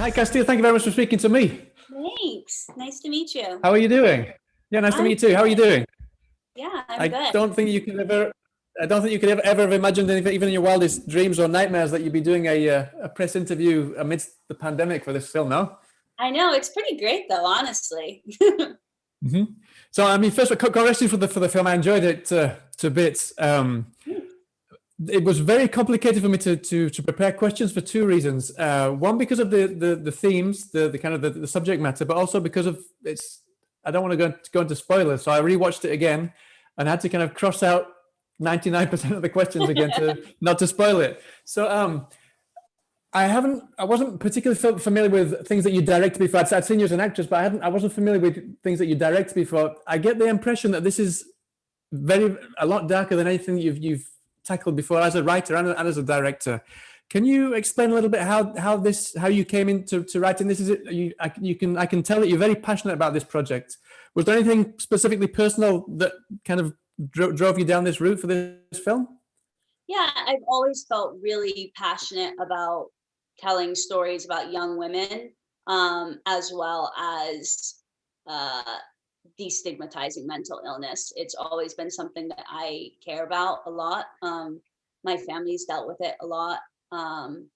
Hi, Castille. Thank you very much for speaking to me. Thanks. Nice to meet you. How are you doing? Yeah, nice to I'm meet you too. How are you good. doing? Yeah, I'm I good. don't think you could ever, I don't think you could ever have imagined anything, even in your wildest dreams or nightmares, that you'd be doing a press interview amidst the pandemic for this film. No. I know it's pretty great though, honestly. hmm So, I mean, first, congratulations for the film. I enjoyed it to bits. It was very complicated for me to prepare questions for two reasons. One, because of the themes, the kind of the subject matter, but also because of it's. I don't want to go into spoilers, so I rewatched it again and had to kind of cross out 99% of the questions again to not to spoil it. So I wasn't particularly familiar with things that you directed before. I'd seen you as an actress, but I wasn't familiar with things that you directed before. I get the impression that this is a lot darker than anything you've tackled before as a writer and as a director. Can you explain a little bit how you came into writing this? Is it I can tell that you're very passionate about this project. Was there anything specifically personal that kind of drove you down this route for this film? Yeah, I've always felt really passionate about telling stories about young women, as well as uh, destigmatizing mental illness. It's always been something that I care about a lot. My family's dealt with it a lot. Um,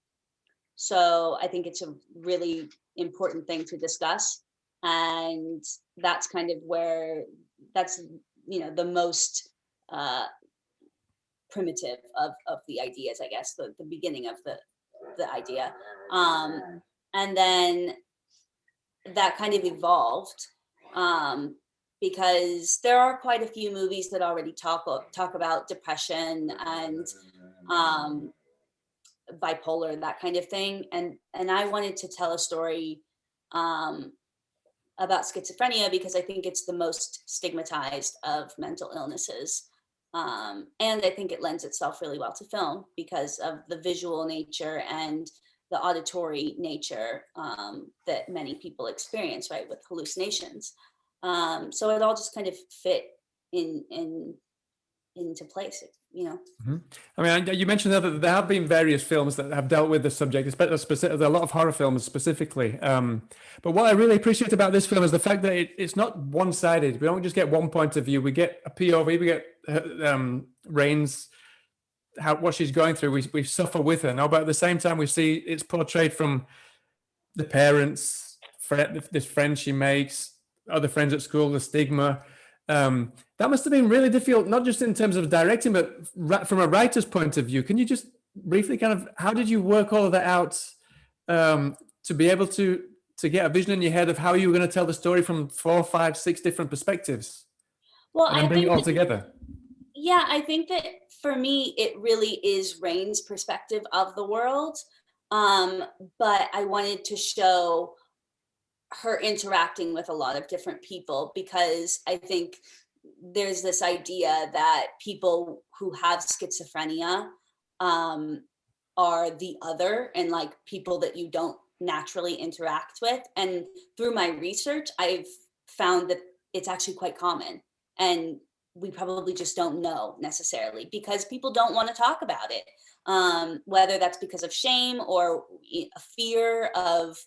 so I think it's a really important thing to discuss. And that's kind of where that's, the most uh, primitive of the ideas, I guess, the beginning of the idea. And then that kind of evolved because there are quite a few movies that already talk about depression and bipolar, that kind of thing, and I wanted to tell a story um, about schizophrenia because I think it's the most stigmatized of mental illnesses. And I think it lends itself really well to film because of the visual nature and the auditory nature that many people experience, right, with hallucinations. So it all just kind of fit into place, Mhm. I mean, you mentioned that there have been various films that have dealt with the subject, especially a lot of horror films specifically. But what I really appreciate about this film is the fact that it's not one-sided. We don't just get one point of view. We get a POV. We get Rain's what she's going through. We suffer with her now, but at the same time, we see it's portrayed from the parents, this friend she makes, other friends at school, the stigma. That must have been really difficult, not just in terms of directing, but from a writer's point of view. Can you just briefly kind of, how did you work all of that out to be able to get a vision in your head of how you were going to tell the story from 4, 5, 6 different perspectives well and I then bring it think all that together? Yeah, I think that for me, it really is Rain's perspective of the world. Um, but I wanted to show her interacting with a lot of different people because I think there's this idea that people who have schizophrenia um, are the other and like people that you don't naturally interact with. And through my research, I've found that it's actually quite common. And we probably just don't know necessarily because people don't want to talk about it. Whether that's because of shame or a fear of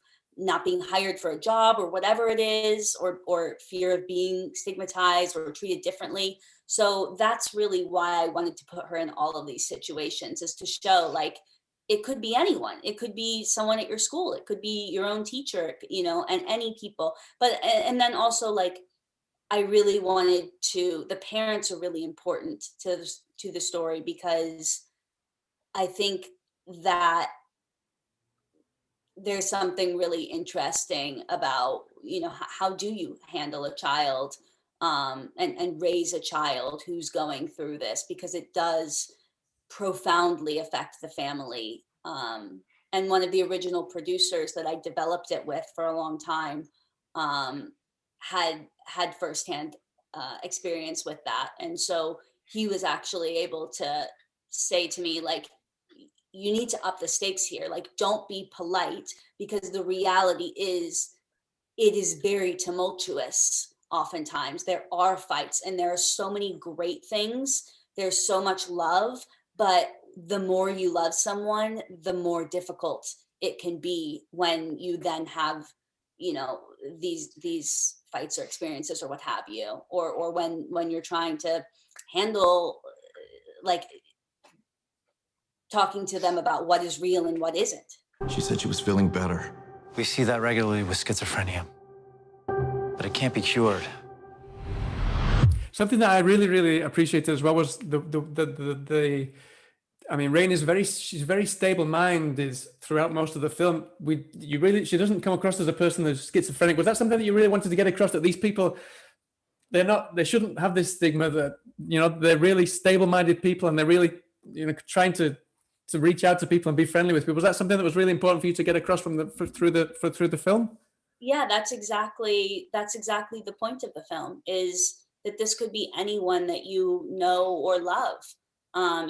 not being hired for a job or whatever it is, or fear of being stigmatized or treated differently. So that's really why I wanted to put her in all of these situations, is to show like it could be anyone. It could be someone at your school. It could be your own teacher, and any people. But and then also like I really wanted the parents are really important to the story because I think that there's something really interesting about how do you handle a child and raise a child who's going through this, because it does profoundly affect the family. And one of the original producers that I developed it with for a long time um, had firsthand experience with that, and so he was actually able to say to me like, you need to up the stakes here. Like, don't be polite, because the reality is it is very tumultuous. Oftentimes there are fights and there are so many great things. There's so much love, but the more you love someone, the more difficult it can be when you then have, you know, these fights or experiences or what have you, or when you're trying to handle like talking to them about what is real and what isn't. She said she was feeling better. We see that regularly with schizophrenia, but it can't be cured. Something that I really, really appreciated as well was I mean, Rain is she's very stable-minded throughout most of the film. She doesn't come across as a person who's schizophrenic. Was that something that you really wanted to get across, that these people, they shouldn't have this stigma, that, you know, they're really stable-minded people and they're really, you know, trying to reach out to people and be friendly with people? Was that something that was really important for you to get across through the film? Yeah, that's exactly the point of the film, is that this could be anyone that you know or love.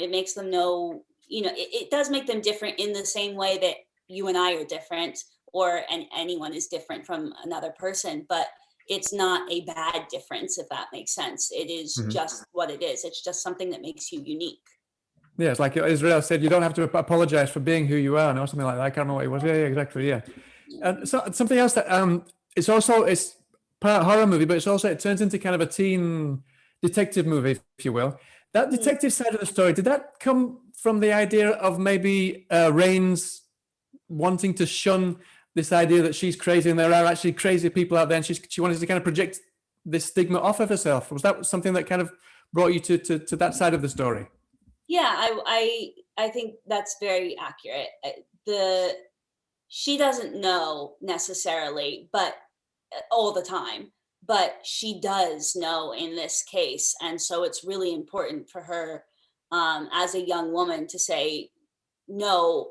It makes them know, you know, it does make them different in the same way that you and I are different, and anyone is different from another person, but it's not a bad difference, if that makes sense. It is just what it is. It's just something that makes you unique. Yeah, it's like Israel said, you don't have to apologize for being who you are, or something like that. I can't remember what it was. Yeah, exactly. Yeah. And so something else that it's part horror movie, but it turns into kind of a teen detective movie, if you will. That detective side of the story, did that come from the idea of maybe Rain's wanting to shun this idea that she's crazy and there are actually crazy people out there, and she wanted to kind of project this stigma off of herself? Was that something that kind of brought you to that side of the story? Yeah, I think that's very accurate. She doesn't know necessarily, but all the time, but she does know in this case. And so it's really important for her, as a young woman, to say, no,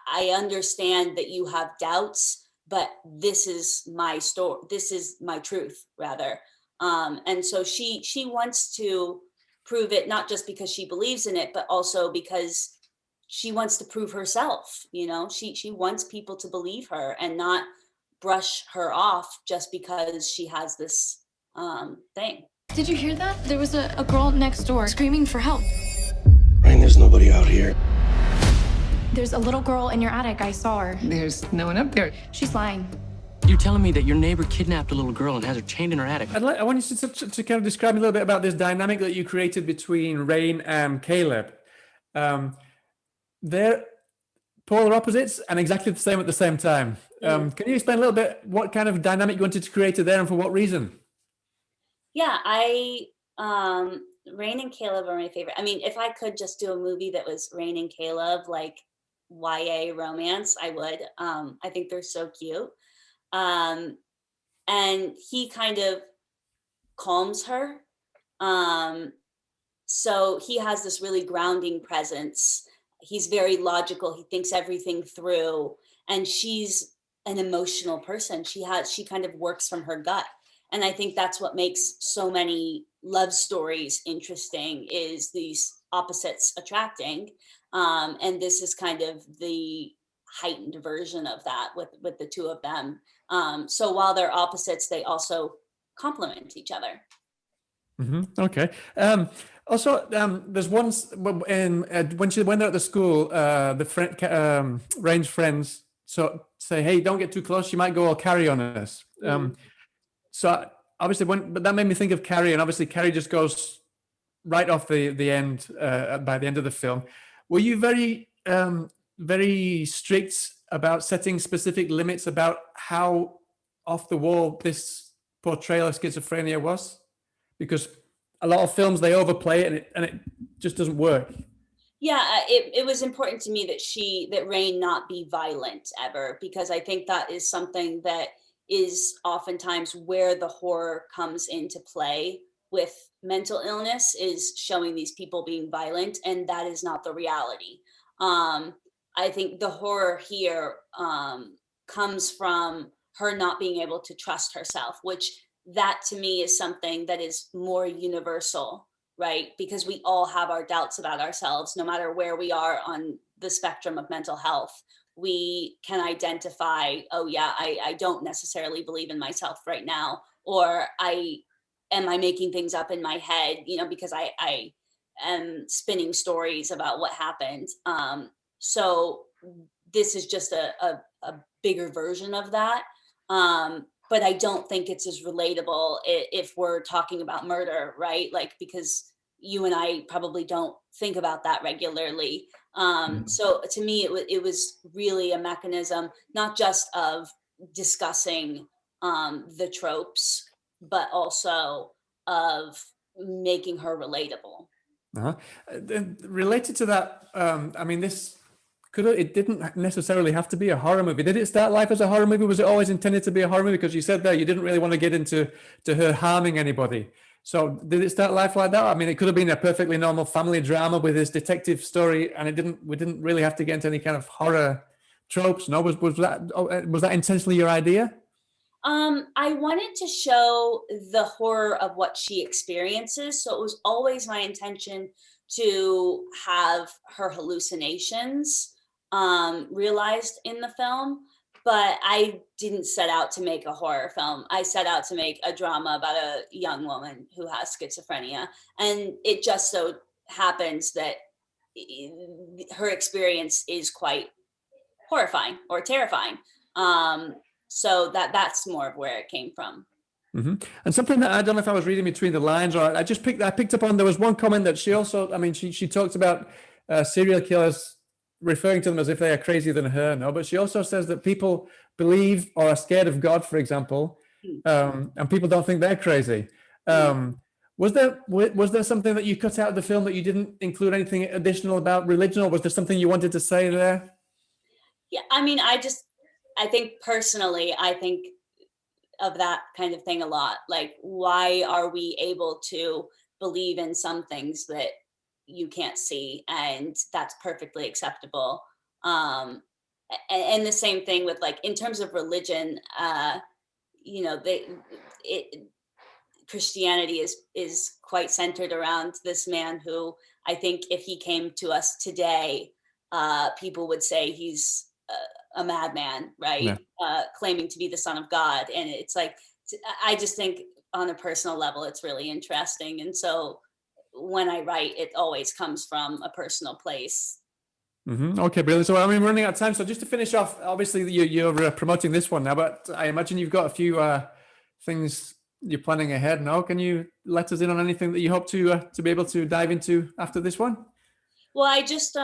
I understand that you have doubts, but this is my story. This is my truth, rather. And so she wants to prove it, not just because she believes in it, but also because she wants to prove herself. You know, she wants people to believe her and not brush her off just because she has this thing. Did you hear that? There was a girl next door screaming for help. Rain, there's nobody out here. There's a little girl in your attic. I saw her. There's no one up there. She's lying. You're telling me that your neighbor kidnapped a little girl and has her chained in her attic? I want you to kind of describe a little bit about this dynamic that you created between Rain and Caleb. They're polar opposites and exactly the same at the same time. Can you explain a little bit what kind of dynamic you wanted to create there and for what reason? Yeah, Rain and Caleb are my favorite. I mean, if I could just do a movie that was Rain and Caleb, like YA romance, I would. I think they're so cute. And he kind of calms her. So he has this really grounding presence. He's very logical. He thinks everything through. And she's an emotional person. She kind of works from her gut. And I think that's what makes so many love stories interesting, is these opposites attracting. And this is kind of the heightened version of that with the two of them. So while they're opposites, they also complement each other. Okay. Also, there's one when they're at the school, Rain's friends say, "Hey, don't get too close. She might go all Carrie on us." So obviously, but that made me think of Carrie, and obviously Carrie just goes right off the end by the end of the film. Were you very strict about setting specific limits about how off the wall this portrayal of schizophrenia was? Because a lot of films, they overplay it and it just doesn't work. Yeah, it was important to me that Rain not be violent ever, because I think that is something that is oftentimes where the horror comes into play with mental illness, is showing these people being violent, and that is not the reality. I think the horror here comes from her not being able to trust herself, which that to me is something that is more universal, right? Because we all have our doubts about ourselves, no matter where we are on the spectrum of mental health. We can identify, oh yeah, I don't necessarily believe in myself right now, or am I making things up in my head, you know, because I am spinning stories about what happened. So this is just a bigger version of that. But I don't think it's as relatable if we're talking about murder, right? Like, because you and I probably don't think about that regularly. So to me, it was really a mechanism, not just of discussing the tropes, but also of making her relatable. Related to that, I mean, it didn't necessarily have to be a horror movie. Did it start life as a horror movie? Was it always intended to be a horror movie? Because you said there you didn't really want to get into her harming anybody. So did it start life like that? I mean, it could have been a perfectly normal family drama with this detective story, and we didn't really have to get into any kind of horror tropes. No, was that intentionally your idea? I wanted to show the horror of what she experiences. So it was always my intention to have her hallucinations realized in the film, but I didn't set out to make a horror film. I set out to make a drama about a young woman who has schizophrenia. And it just so happens that her experience is quite horrifying or terrifying. So that's more of where it came from. Mm-hmm. And something that I don't know if I was reading between the lines, or I picked up on, there was one comment that she also, I mean, she talked about serial killers, referring to them as if they are crazier than her. No, but she also says that people believe or are scared of God, for example, and people don't think they're crazy. Was there something that you cut out of the film that you didn't include anything additional about religion, or was there something you wanted to say there? Yeah, I mean, I think personally, I think of that kind of thing a lot. Like, why are we able to believe in some things that you can't see, and that's perfectly acceptable? And the same thing with, like, in terms of religion, Christianity is quite centered around this man who, I think if he came to us today, people would say he's a madman, right? Yeah. Claiming to be the son of God. And it's like, I just think on a personal level, it's really interesting. And so when I write, it always comes from a personal place. Mm-hmm. Okay, brilliant. So I mean, we're running out of time. So just to finish off, obviously you're promoting this one now, but I imagine you've got a few things you're planning ahead now. Can you let us in on anything that you hope to be able to dive into after this one? Well, I just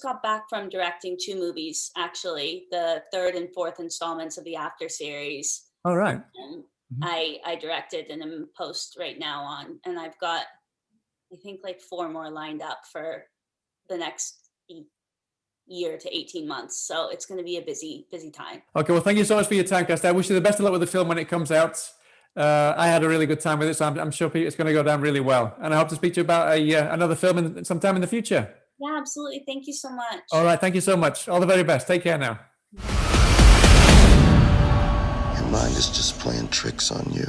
got back from directing 2 movies, actually, the 3rd and 4th installments of the After series. All right. I directed and am post right now on, and I've got, I think, like 4 more lined up for the next year to 18 months. So it's going to be a busy time. Okay, well, thank you so much for your time, Castille. I wish you the best of luck with the film when it comes out. I had a really good time with it, so I'm sure it's going to go down really well. And I hope to speak to you about another film sometime in the future. Yeah, absolutely. Thank you so much. All right. Thank you so much. All the very best. Take care now. Your mind is just playing tricks on you.